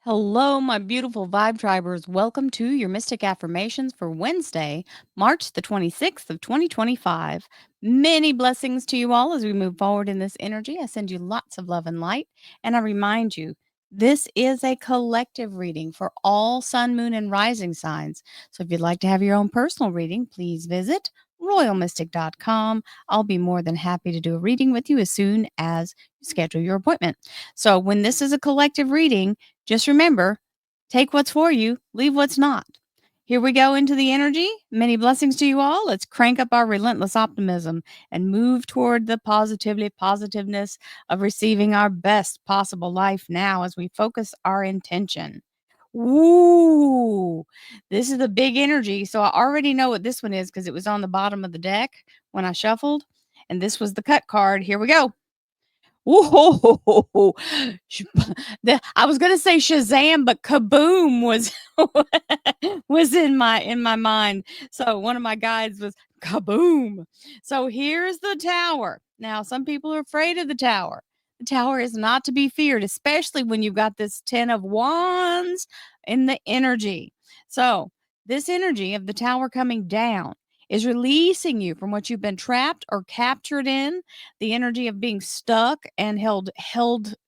Hello, my beautiful vibe tribers. Welcome to your Mystic Affirmations for Wednesday, March the 26th of 2025. Many blessings to you all as we move forward in this energy. I send you lots of love and light, and I remind you this is a collective reading for all sun, moon, and rising signs. So if you'd like to have your own personal reading, please visit royalmystic.com. I'll be more than happy to do a reading with you as soon as you schedule your appointment. So when this is a collective reading, just remember, take what's for you, leave what's not. Here we go into the energy. Many blessings to you all. Let's crank up our relentless optimism and move toward the positiveness of receiving our best possible life now as we focus our intention. Ooh, this is the big energy. So I already know what this one is because it was on the bottom of the deck when I shuffled, and this was the cut card. Here we go. Whoa. I was gonna say Shazam, but kaboom was was in my mind. So one of my guides was kaboom. So here's the tower. Now, some people are afraid of the tower. The tower is not to be feared, especially when you've got this 10 of wands in the energy. So this energy of the tower coming down is releasing you from what you've been trapped or captured in, the energy of being stuck and held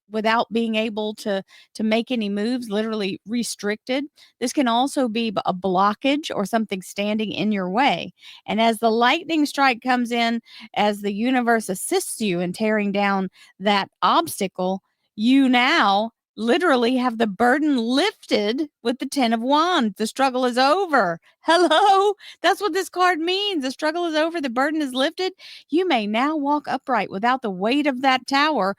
without being able to make any moves, literally restricted. This can also be a blockage or something standing in your way. And as the lightning strike comes in, as the universe assists you in tearing down that obstacle, you now literally have the burden lifted with the 10 of wands. The struggle is over. Hello. That's what this card means. The struggle is over. The burden is lifted. You may now walk upright without the weight of that tower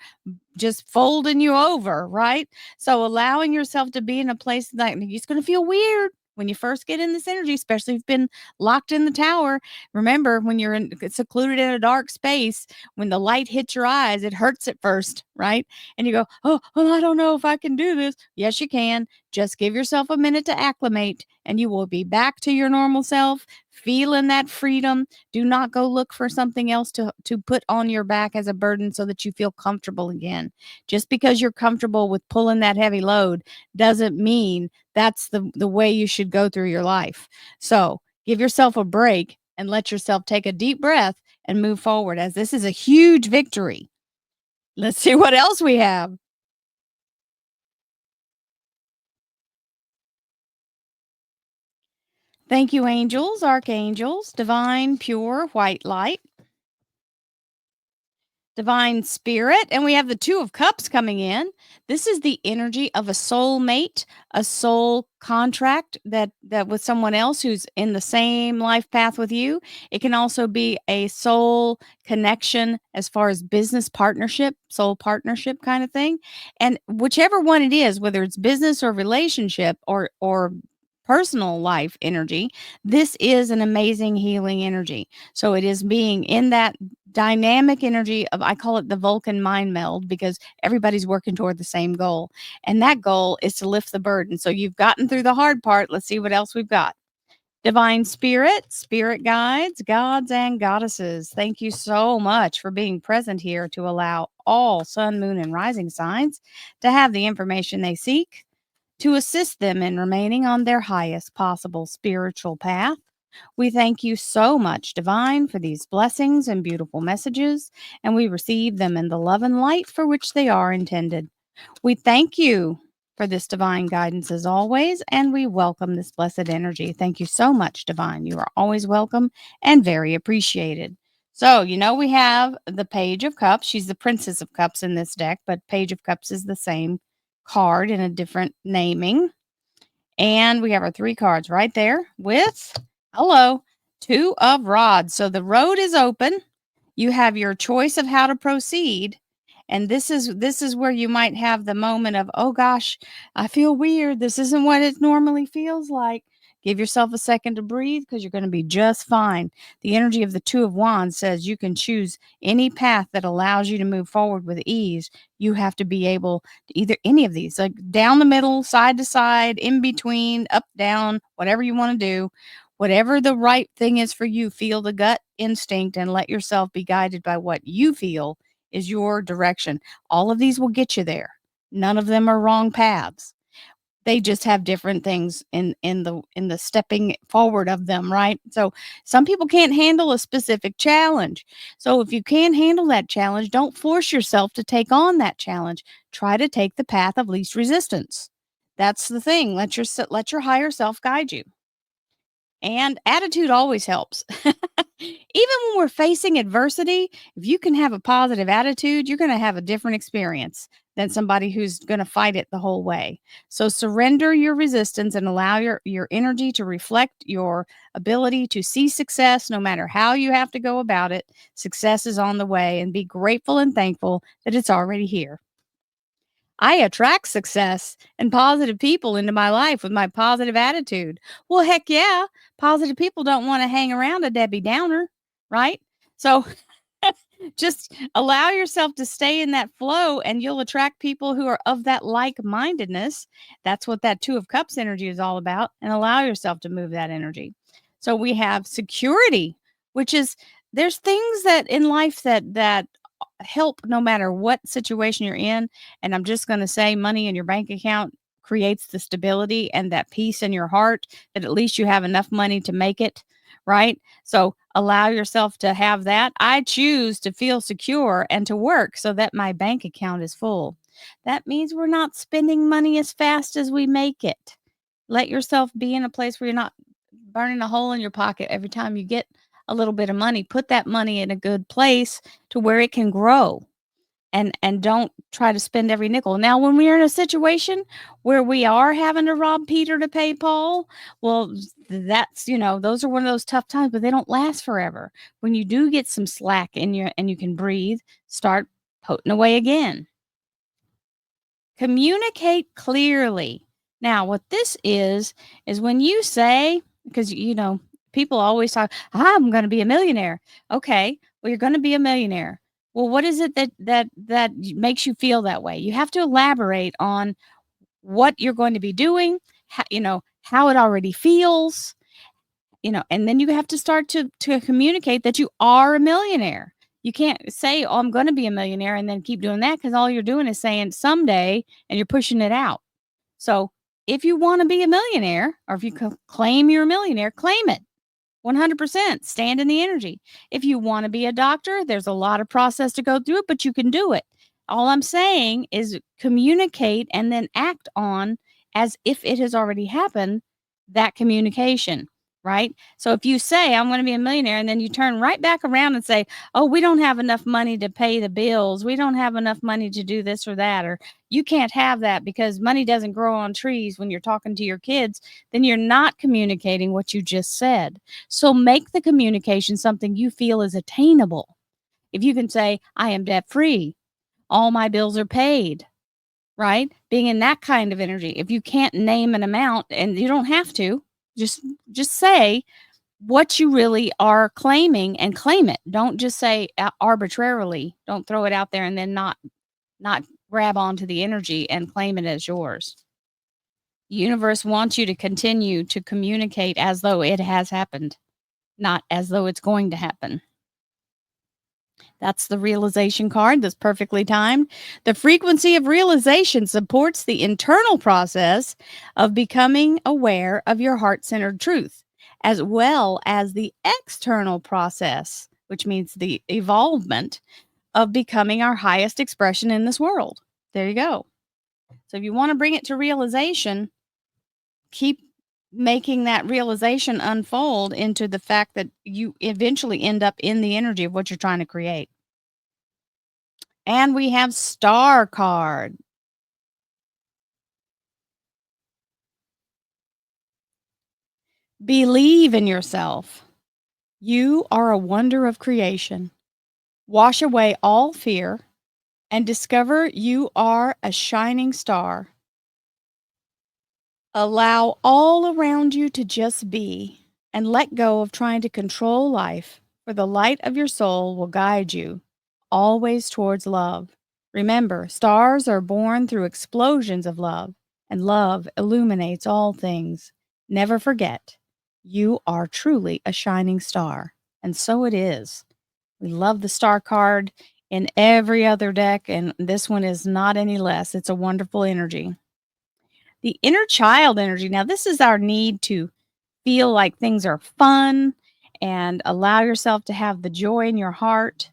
just folding you over, right? So allowing yourself to be in a place that it's going to feel weird when you first get in this energy, especially if you've been locked in the tower. Remember, when you're secluded in a dark space, when the light hits your eyes, it hurts at first, right? And you go, oh, well, I don't know if I can do this. Yes, you can. Just give yourself a minute to acclimate, and you will be back to your normal self, feeling that freedom. Do not go look for something else to put on your back as a burden so that you feel comfortable again. Just because you're comfortable with pulling that heavy load doesn't mean that's the way you should go through your life. So give yourself a break and let yourself take a deep breath and move forward, as this is a huge victory. Let's see what else we have. Thank you, angels, archangels, divine, pure, white light, divine spirit, and we have the 2 of cups coming in. This is the energy of a soulmate, a soul contract that with someone else who's in the same life path with you. It can also be a soul connection as far as business partnership, soul partnership kind of thing. And whichever one it is, whether it's business or relationship or personal life energy, this is an amazing healing energy. So it is being in that dynamic energy of, I call it the Vulcan mind meld, because everybody's working toward the same goal. And that goal is to lift the burden. So you've gotten through the hard part. Let's see what else we've got. Divine spirit, spirit guides, gods, and goddesses. Thank you so much for being present here to allow all sun, moon, and rising signs to have the information they seek to assist them in remaining on their highest possible spiritual path. We thank you so much, Divine, for these blessings and beautiful messages, and we receive them in the love and light for which they are intended. We thank you for this divine guidance as always, and we welcome this blessed energy. Thank you so much, Divine. You are always welcome and very appreciated. So, we have the Page of Cups. She's the Princess of Cups in this deck, but Page of Cups is the same card in a different naming. And we have our 3 cards right there with, hello, 2 of rods. So the road is open. You have your choice of how to proceed. And this is where you might have the moment of, oh gosh, I feel weird. This isn't what it normally feels like. Give yourself a second to breathe, because you're going to be just fine. The energy of the 2 of wands says you can choose any path that allows you to move forward with ease. You have to be able to either any of these, like down the middle, side to side, in between, up, down, whatever you want to do. Whatever the right thing is for you, feel the gut instinct and let yourself be guided by what you feel is your direction. All of these will get you there. None of them are wrong paths. They just have different things in the stepping forward of them, right? So, some people can't handle a specific challenge. So, if you can't handle that challenge, don't force yourself to take on that challenge. Try to take the path of least resistance. That's the thing. Let your higher self guide you. And attitude always helps. Even when we're facing adversity, if you can have a positive attitude, you're going to have a different experience than somebody who's going to fight it the whole way. So surrender your resistance and allow your energy to reflect your ability to see success no matter how you have to go about it. Success is on the way, and be grateful and thankful that it's already here. I attract success and positive people into my life with my positive attitude. Well, heck yeah. Positive people don't want to hang around a Debbie Downer, right? So just allow yourself to stay in that flow and you'll attract people who are of that like mindedness. That's what that Two of Cups energy is all about. And allow yourself to move that energy. So we have security, which is there's things that in life that help no matter what situation you're in. And I'm just going to say money in your bank account creates the stability and that peace in your heart that at least you have enough money to make it, right? So allow yourself to have that. I choose to feel secure and to work so that my bank account is full. That means we're not spending money as fast as we make it. Let yourself be in a place where you're not burning a hole in your pocket every time you get a little bit of money. Put that money in a good place to where it can grow and don't try to spend every nickel. Now, when we're in a situation where we are having to rob Peter to pay Paul, well, that's, those are one of those tough times, but they don't last forever. When you do get some slack in your and you can breathe, start putting away again. Communicate clearly. Now, what this is when you say, because, people always talk, I'm going to be a millionaire. Okay. Well, you're going to be a millionaire. Well, what is it that makes you feel that way? You have to elaborate on what you're going to be doing, how it already feels, and then you have to start to communicate that you are a millionaire. You can't say, "Oh, I'm gonna be a millionaire," and then keep doing that because all you're doing is saying someday and you're pushing it out. So, if you wanna be a millionaire or if you claim you're a millionaire, claim it. 100%. Stand in the energy. If you wanna be a doctor, there's a lot of process to go through it, but you can do it. All I'm saying is communicate and then act on as if it has already happened, that communication, right? So if you say, "I'm gonna be a millionaire," and then you turn right back around and say, "Oh, we don't have enough money to pay the bills. We don't have enough money to do this or that," or "You can't have that because money doesn't grow on trees," when you're talking to your kids, then you're not communicating what you just said. So make the communication something you feel is attainable. If you can say, "I am debt free, all my bills are paid," right? Being in that kind of energy. If you can't name an amount, and you don't have to, just just say what you really are claiming and claim it. Don't just say arbitrarily. Don't throw it out there and then not grab onto the energy and claim it as yours. The universe wants you to continue to communicate as though it has happened, not as though it's going to happen. That's the realization card that's perfectly timed. The frequency of realization supports the internal process of becoming aware of your heart centered truth, as well as the external process, which means the evolvement of becoming our highest expression in this world. There you go. So if you want to bring it to realization, keep making that realization unfold into the fact that you eventually end up in the energy of what you're trying to create. And we have star card. Believe in yourself. You are a wonder of creation. Wash away all fear and discover you are a shining star. Allow all around you to just be and let go of trying to control life, for the light of your soul will guide you always towards love. Remember, stars are born through explosions of love, and love illuminates all things. Never forget, you are truly a shining star, and so it is. We love the star card in every other deck, and this one is not any less. It's a wonderful energy. The inner child energy. Now, this is our need to feel like things are fun and allow yourself to have the joy in your heart.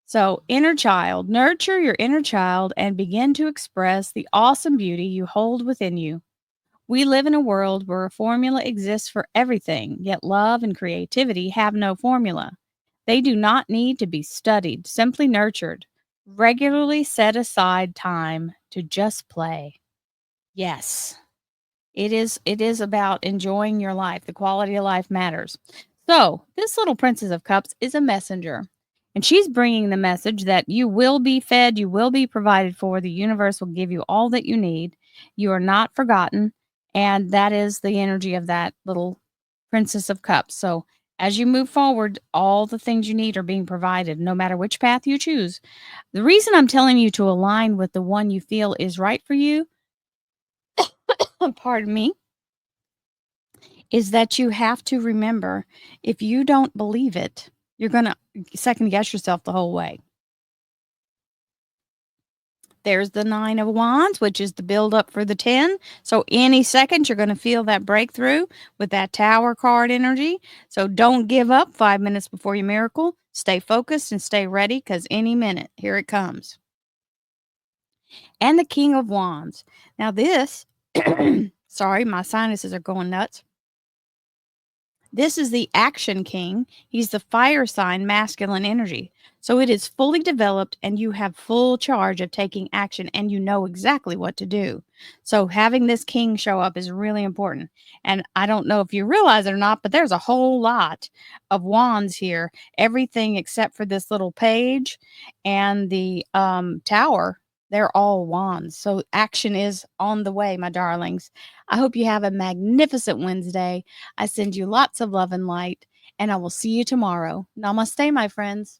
So, inner child, nurture your inner child and begin to express the awesome beauty you hold within you. We live in a world where a formula exists for everything, yet love and creativity have no formula. They do not need to be studied, simply nurtured. Regularly set aside time to just play. Yes. It is about enjoying your life. The quality of life matters. So, this little Princess of Cups is a messenger, and she's bringing the message that you will be fed, you will be provided for, the universe will give you all that you need. You are not forgotten, and that is the energy of that little Princess of Cups. So, as you move forward, all the things you need are being provided, no matter which path you choose. The reason I'm telling you to align with the one you feel is right for you, pardon me, is that you have to remember, if you don't believe it, you're going to second guess yourself the whole way. There's the 9 of Wands, which is the build up for the 10. So any second, you're going to feel that breakthrough with that Tower card energy. So don't give up 5 minutes before your miracle. Stay focused and stay ready, because any minute, here it comes. And the King of Wands. Now, this, sorry, my sinuses are going nuts. This is the action king. He's the fire sign masculine energy. So it is fully developed and you have full charge of taking action and you know exactly what to do. So having this king show up is really important. And I don't know if you realize it or not, but there's a whole lot of wands here. Everything except for this little page and the tower. They're all wands. So action is on the way, my darlings. I hope you have a magnificent Wednesday. I send you lots of love and light, and I will see you tomorrow. Namaste, my friends.